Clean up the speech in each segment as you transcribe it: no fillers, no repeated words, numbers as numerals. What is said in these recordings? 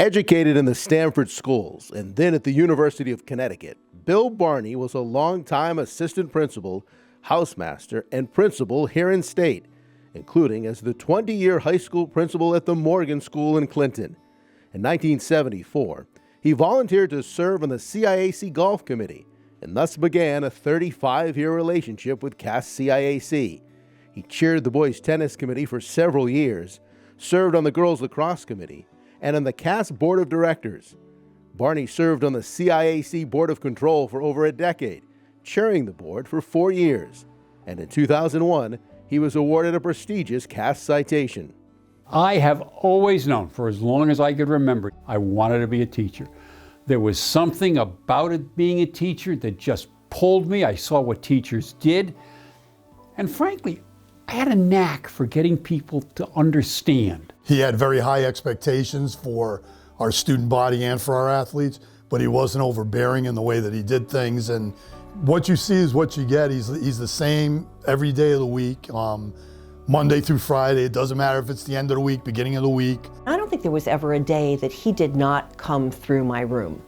Educated in the Stanford schools and then at the University of Connecticut, Bill Barney was a longtime assistant principal, housemaster, and principal here in state, including as the 20-year high school principal at the Morgan School in Clinton. In 1974, he volunteered to serve on the CIAC Golf Committee and thus began a 35-year relationship with CAS-CIAC. He chaired the boys' tennis committee for several years, served on the girls' lacrosse committee, and on the CAS Board of Directors. Barney served on the CIAC Board of Control for over a decade, chairing the board for 4 years. And in 2001, he was awarded a prestigious CAS citation. I have always known, for as long as I could remember, I wanted to be a teacher. There was something about it being a teacher that just pulled me. I saw what teachers did. And frankly, I had a knack for getting people to understand. He had very high expectations for our student body and for our athletes, but he wasn't overbearing in the way that he did things. And what you see is what you get. He's the same every day of the week, Monday through Friday. It doesn't matter if it's the end of the week, beginning of the week. I don't think there was ever a day that he did not come through my room.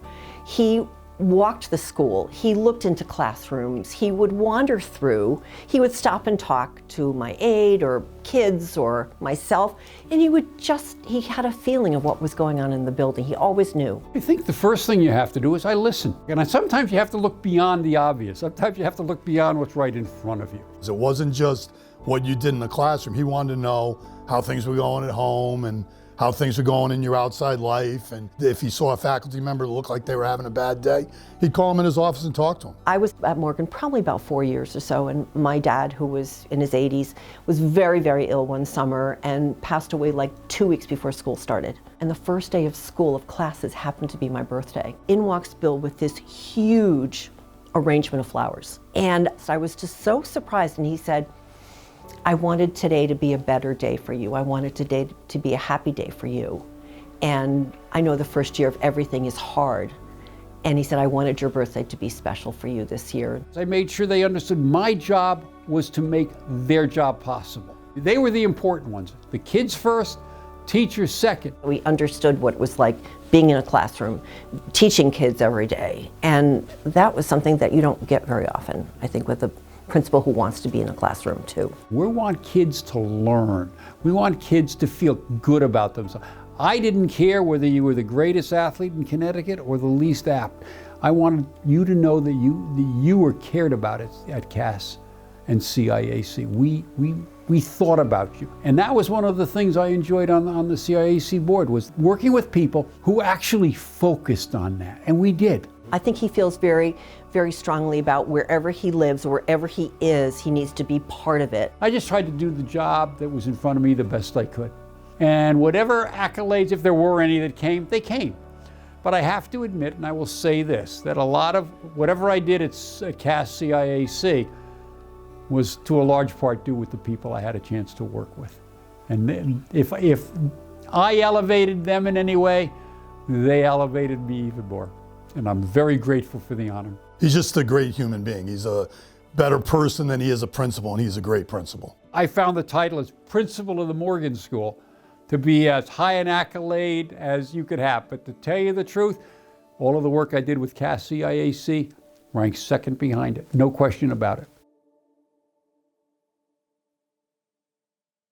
He walked the school, he looked into classrooms, he would wander through, he would stop and talk to my aide or kids or myself, and he had a feeling of what was going on in the building. He always knew. I think the first thing you have to do is I listen. And sometimes you have to look beyond the obvious. Sometimes you have to look beyond what's right in front of you. It wasn't just what you did in the classroom. He wanted to know how things were going at home and how things were going in your outside life. And if he saw a faculty member that looked like they were having a bad day, he'd call him in his office and talk to him. I was at Morgan probably about 4 years or so, and my dad, who was in his 80s, was very, very ill one summer and passed away like 2 weeks before school started. And the first day of school of classes happened to be my birthday. In walks Bill with this huge arrangement of flowers. And I was just so surprised, and he said, I wanted today to be a better day for you. I wanted today to be a happy day for you. And I know the first year of everything is hard. And he said, I wanted your birthday to be special for you this year. I made sure they understood my job was to make their job possible. They were the important ones. The kids first, teachers second. We understood what it was like being in a classroom, teaching kids every day. And that was something that you don't get very often, I think, with a principal who wants to be in a classroom too. We want kids to learn. We want kids to feel good about themselves. I didn't care whether you were the greatest athlete in Connecticut or the least apt. I wanted you to know that you were cared about at CAS and CIAC. We thought about you. And that was one of the things I enjoyed on the CIAC board, was working with people who actually focused on that, and we did. I think he feels very, very strongly about wherever he lives, wherever he is, he needs to be part of it. I just tried to do the job that was in front of me the best I could. And whatever accolades, if there were any that came, they came. But I have to admit, and I will say this, that a lot of whatever I did at CAS-CIAC was to a large part due with the people I had a chance to work with. And then if I elevated them in any way, they elevated me even more. And I'm very grateful for the honor. He's just a great human being. He's a better person than he is a principal, and he's a great principal. I found the title as principal of the Morgan School to be as high an accolade as you could have. But to tell you the truth, all of the work I did with CAS-CIAC ranks second behind it. No question about it.